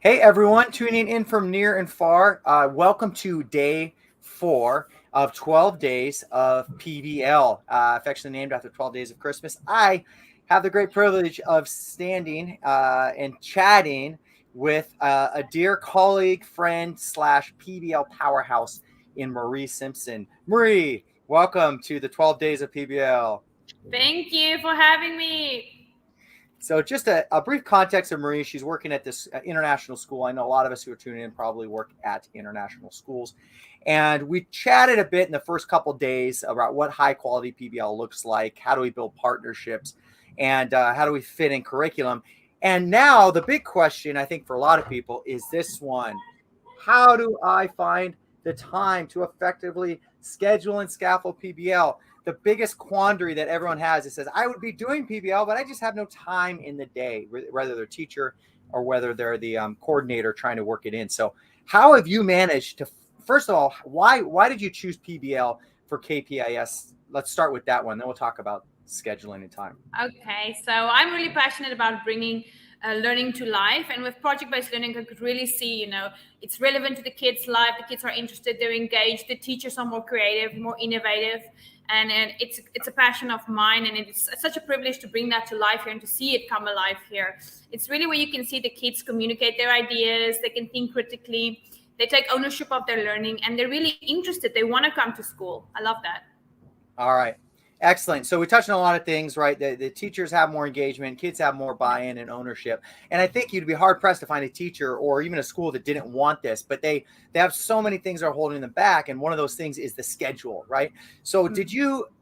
Hey everyone, tuning in from near and far. Welcome to day 4 of 12 days of PBL, affectionately named after 12 days of Christmas. I have the great privilege of standing and chatting with a dear colleague, friend, slash PBL powerhouse in Mari Simpson. Mari, welcome to the 12 days of PBL. Thank you for having me. So just a brief context of Marie. She's working at this international school. I know a lot of us who are tuning in probably work at international schools. And we chatted a bit in the first couple of days about what high quality PBL looks like, how do we build partnerships, and how do we fit in curriculum. And now the big question, I think, for a lot of people is this one. How do I find the time to effectively schedule and scaffold PBL? The biggest quandary that everyone has is says, I would be doing PBL, but I just have no time in the day, whether they're teacher or whether they're the coordinator trying to work it in. So how have you managed to, first of all, why did you choose PBL for KPIS? Let's start with that one. Then we'll talk about scheduling and time. Okay, so I'm really passionate about bringing learning to life, and with project-based learning, I could really see, it's relevant to the kids' life. The kids are interested, they're engaged. The teachers are more creative, more innovative, and it's a passion of mine, and it's such a privilege to bring that to life here and to see it come alive here. It's really where you can see the kids communicate their ideas. They can think critically. They take ownership of their learning, and they're really interested. They want to come to school. I love that. All right. Excellent. So we touched on a lot of things, right? The teachers have more engagement, kids have more buy-in and ownership. And I think you'd be hard pressed to find a teacher or even a school that didn't want this, but they have so many things that are holding them back. And one of those things is the schedule, right? So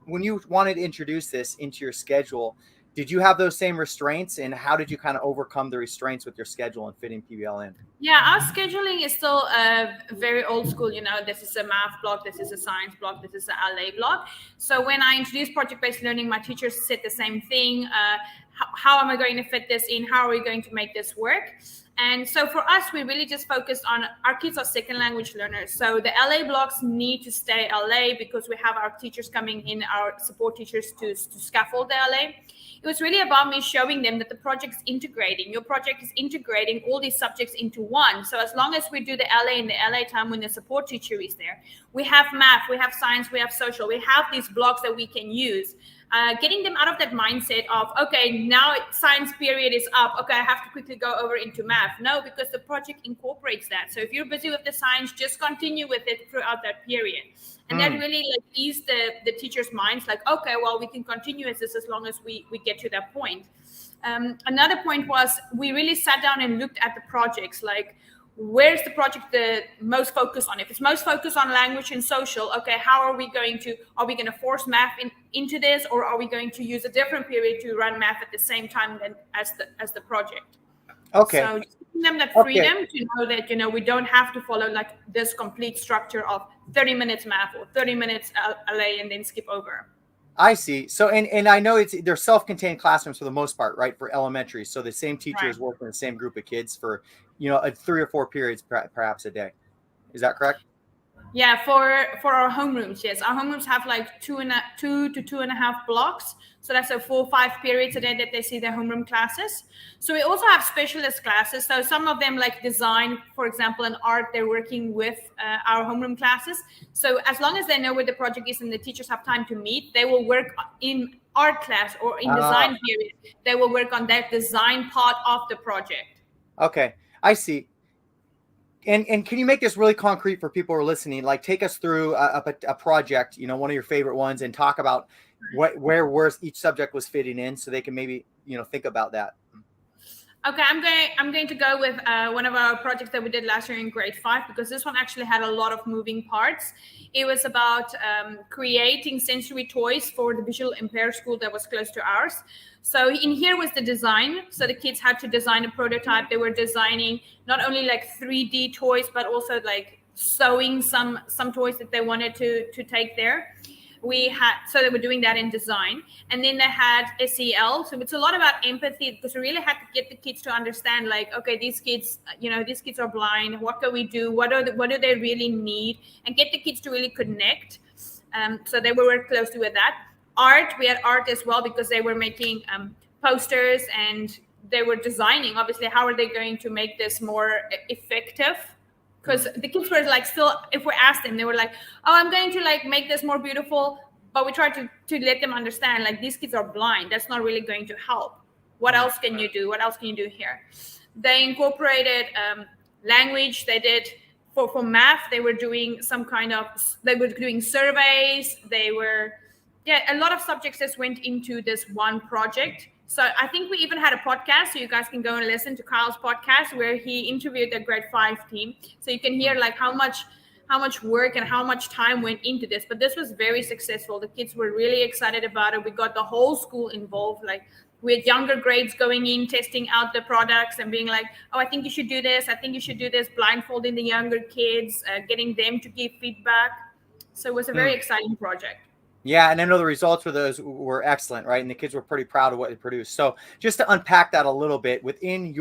when you wanted to introduce this into your schedule, did you have those same restraints, and how did you kind of overcome the restraints with your schedule and fitting PBL in? Yeah, our scheduling is still very old school. This is a math block, this is a science block, this is an LA block. So when I introduced project-based learning, my teachers said the same thing. How am I going to fit this in? How are we going to make this work? And so for us, we really just focused on our kids are second language learners. So the LA blocks need to stay LA because we have our teachers coming in, our support teachers to scaffold the LA. It was really about me showing them that the project is integrating. Your project is integrating all these subjects into one. So as long as we do the LA in the LA time when the support teacher is there, we have math, we have science, we have social, we have these blocks that we can use. Getting them out of that mindset of, okay, now science period is up. Okay, I have to quickly go over into math. No, because the project incorporates that. So if you're busy with the science, just continue with it throughout that period. And that really eased the teachers' minds, like, okay, well, we can continue as this as long as we get to that point. Another point was we really sat down and looked at the projects, like, where's the project the most focused on? If it's most focused on language and social, okay, how are we going to force math into this, or are we going to use a different period to run math at the same time as the project? Okay. So just giving them that freedom to know that, we don't have to follow like this complete structure of 30 minutes math or 30 minutes LA and then skip over. I see. So, and I know they're self-contained classrooms for the most part, right? For elementary. So the same teacher is working with the same group of kids for, 3 or 4 periods, perhaps a day. Is that correct? Yeah, for our homerooms, yes. Our homerooms have like 2 to 2.5 blocks. So that's a 4-5 periods a day that they see their homeroom classes. So we also have specialist classes. So some of them like design, for example, and art, they're working with our homeroom classes. So as long as they know where the project is and the teachers have time to meet, they will work in art class or in design period. They will work on that design part of the project. Okay, I see. And can you make this really concrete for people who are listening? Like, take us through a project, one of your favorite ones, and talk about where each subject was fitting in, so they can maybe think about that. Okay, I'm going to go with one of our projects that we did last year in grade 5, because this one actually had a lot of moving parts. It was about creating sensory toys for the visual impaired school that was close to ours. So in here was the design. So the kids had to design a prototype. They were designing not only like 3D toys, but also like sewing some toys that they wanted to take there. So they were doing that in design, and then they had SEL. So it's a lot about empathy, because we really had to get the kids to understand, like, okay, these kids are blind. What can we do? What do they really need? And get the kids to really connect. So they were working closely with that. We had art as well, because they were making posters and they were designing, obviously, how are they going to make this more effective? Because the kids were like, still, if we asked them, they were like, oh, I'm going to like make this more beautiful. But we tried to let them understand, like, these kids are blind. That's not really going to help. What else can you do? What else can you do here? They incorporated language. They did for math. They were doing surveys. A lot of subjects just went into this one project. So I think we even had a podcast, so you guys can go and listen to Kyle's podcast where he interviewed the grade 5 team. So you can hear like how much work and how much time went into this. But this was very successful. The kids were really excited about it. We got the whole school involved. Like, we had younger grades going in, testing out the products and being like, oh, I think you should do this. I think you should do this, blindfolding the younger kids, getting them to give feedback. So it was a very exciting project. Yeah, and I know the results for those were excellent, right? And the kids were pretty proud of what they produced. So just to unpack that a little bit, within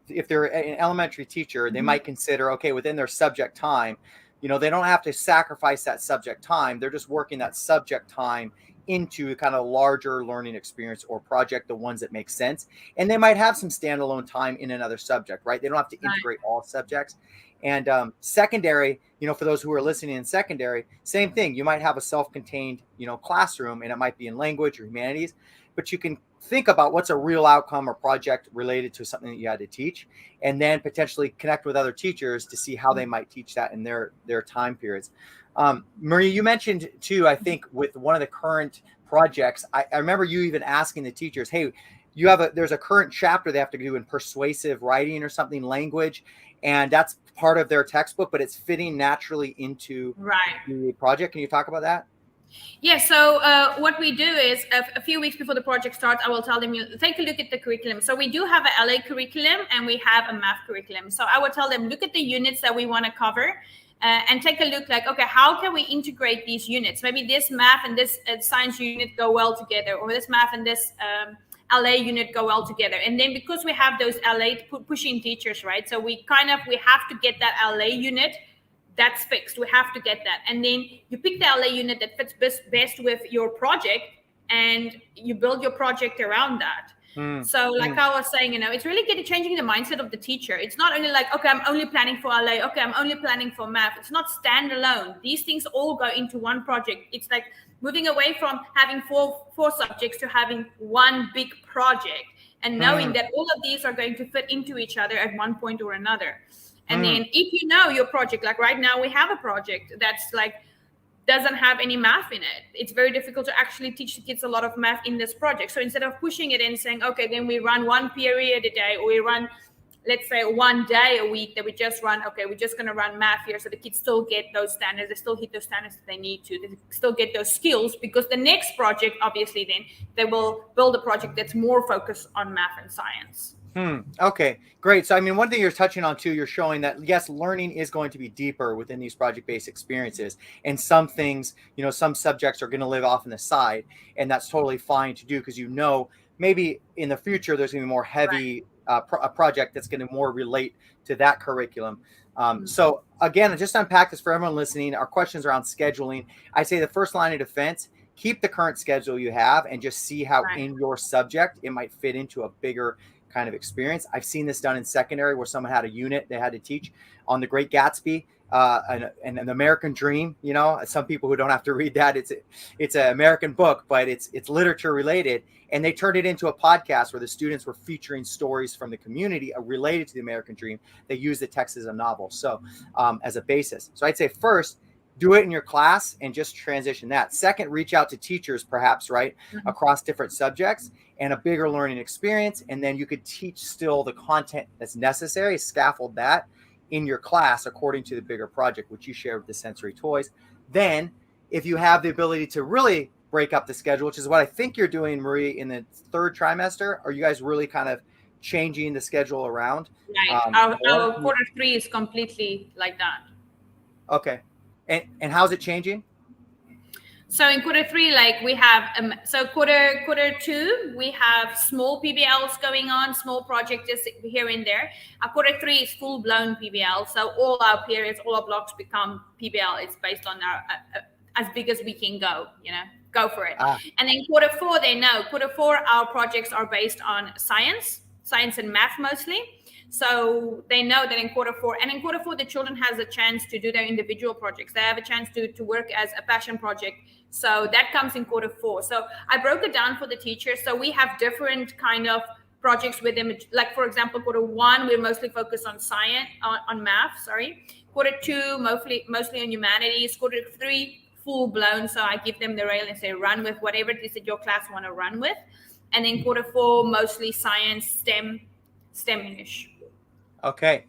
if they're an elementary teacher, they might consider, okay, within their subject time, they don't have to sacrifice that subject time. They're just working that subject time into kind of larger learning experience or project, the ones that make sense. And they might have some standalone time in another subject, right? They don't have to integrate all subjects. And secondary, for those who are listening in secondary, same thing. You might have a self-contained, classroom, and it might be in language or humanities, but you can think about what's a real outcome or project related to something that you had to teach, and then potentially connect with other teachers to see how they might teach that in their time periods. Maria, you mentioned too, I think with one of the current projects, I remember you even asking the teachers, hey, there's a current chapter they have to do in persuasive writing or something, language, and that's part of their textbook, but it's fitting naturally into the project. Can you talk about that? Yeah, so what we do is a few weeks before the project starts, I will tell them, take a look at the curriculum. So we do have an LA curriculum and we have a math curriculum. So I would tell them, look at the units that we want to cover and take a look like, okay, how can we integrate these units? Maybe this math and this science unit go well together, or this math and this LA unit go well together. And then because we have those LA pushing teachers, right? So we have to get that LA unit that's fixed. We have to get that. And then you pick the LA unit that fits best with your project and you build your project around that. So like I was saying, it's really changing the mindset of the teacher. It's not only like, okay, I'm only planning for LA. Okay, I'm only planning for math. It's not standalone. These things all go into one project. It's like moving away from having four subjects to having one big project and knowing that all of these are going to fit into each other at one point or another. And then if you know your project, like right now we have a project that's like doesn't have any math in it. It's very difficult to actually teach the kids a lot of math in this project. So instead of pushing it and saying, okay, then we run one period a day, or we run, let's say, one day a week that we just run, okay, we're just going to run math here. So the kids still get those standards. They still hit those standards that they need to. They still get those skills, because the next project, obviously, then they will build a project that's more focused on math and science. Okay, great. So, I mean, one thing you're touching on too, you're showing that yes, learning is going to be deeper within these project-based experiences, and some things, some subjects are going to live off on the side, and that's totally fine to do, because maybe in the future there's going to be more heavy a project that's going to more relate to that curriculum. So again, just unpack this for everyone listening. Our questions around scheduling. I say the first line of defense: keep the current schedule you have, and just see how in your subject it might fit into a bigger kind of experience. I've seen this done in secondary where someone had a unit they had to teach on The Great Gatsby and an American Dream. Some people who don't have to read that, it's an American book, but it's literature related, and they turned it into a podcast where the students were featuring stories from the community related to the American Dream. They used the text as a novel, so as a basis. So I'd say first, do it in your class and just transition that. Second, reach out to teachers, perhaps, right, across different subjects and a bigger learning experience. And then you could teach still the content that's necessary, scaffold that in your class according to the bigger project, which you shared with the sensory toys. Then if you have the ability to really break up the schedule, which is what I think you're doing, Marie, in the third trimester, are you guys really kind of changing the schedule around? Right. Our quarter 3 is completely like that. Okay. And how's it changing? So in quarter 3, like we have, quarter 2, we have small PBLs going on, small projects just here and there. Quarter 3 is full blown PBL. So all our periods, all our blocks become PBL. It's based on our, as big as we can go, go for it. And then quarter 4, quarter 4, our projects are based on science. science and math mostly. So they know that in quarter 4, and in quarter 4, the children has a chance to do their individual projects. They have a chance to work as a passion project. So that comes in quarter 4. So I broke it down for the teachers. So we have different kind of projects with them. Like, for example, quarter 1, we're mostly focused on science, on math, sorry. Quarter 2, mostly on humanities. Quarter 3, full blown. So I give them the rail and say, run with whatever it is that your class want to run with. And then quarter 4, mostly science, STEM-ish. Okay.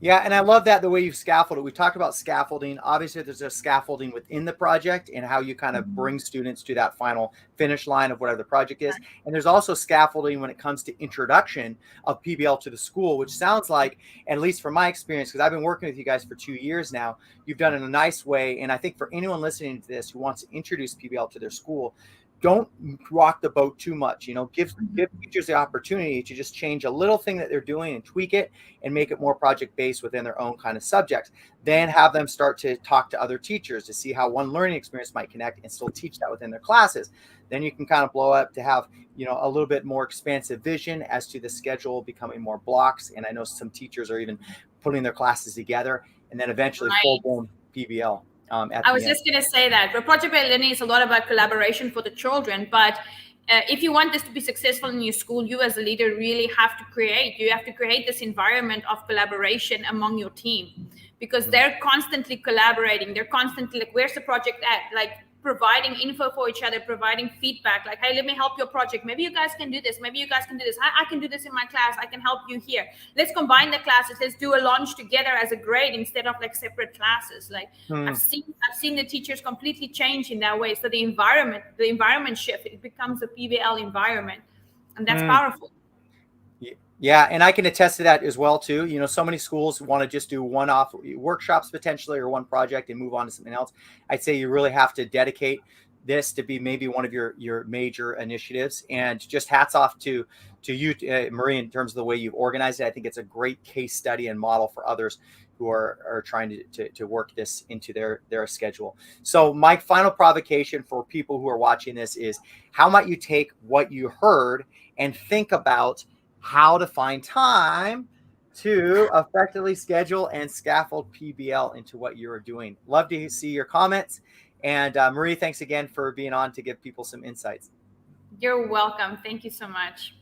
Yeah, and I love that the way you've scaffolded. We talked about scaffolding. Obviously, there's a scaffolding within the project and how you kind of bring students to that final finish line of whatever the project is. And there's also scaffolding when it comes to introduction of PBL to the school, which sounds like, at least from my experience, because I've been working with you guys for 2 years now, you've done it in a nice way. And I think for anyone listening to this who wants to introduce PBL to their school, don't rock the boat too much. Give teachers the opportunity to just change a little thing that they're doing and tweak it and make it more project based within their own kind of subjects. Then have them start to talk to other teachers to see how one learning experience might connect and still teach that within their classes. Then you can kind of blow up to have, a little bit more expansive vision as to the schedule becoming more blocks. And I know some teachers are even putting their classes together, and then eventually full blown PBL. I was just going to say that project-based learning is a lot about collaboration for the children, but if you want this to be successful in your school, you as a leader really have to create this environment of collaboration among your team, because they're constantly collaborating. They're constantly like, where's the project at? Like, providing info for each other, providing feedback, like, hey, let me help your project. Maybe you guys can do this. Maybe you guys can do this. I can do this in my class. I can help you here. Let's combine the classes. Let's do a launch together as a grade instead of like separate classes. Like I've seen the teachers completely change in that way. So the environment shift, it becomes a PBL environment, and that's powerful. Yeah, and I can attest to that as well too. So many schools want to just do one-off workshops potentially or one project and move on to something else. I'd say you really have to dedicate this to be maybe one of your major initiatives. And just hats off to you, Mari, in terms of the way you've organized it. I think it's a great case study and model for others who are trying to work this into their schedule. So my final provocation for people who are watching this is, how might you take what you heard and think about how to find time to effectively schedule and scaffold PBL into what you're doing. Love to see your comments. And Mari, thanks again for being on to give people some insights. You're welcome. Thank you so much.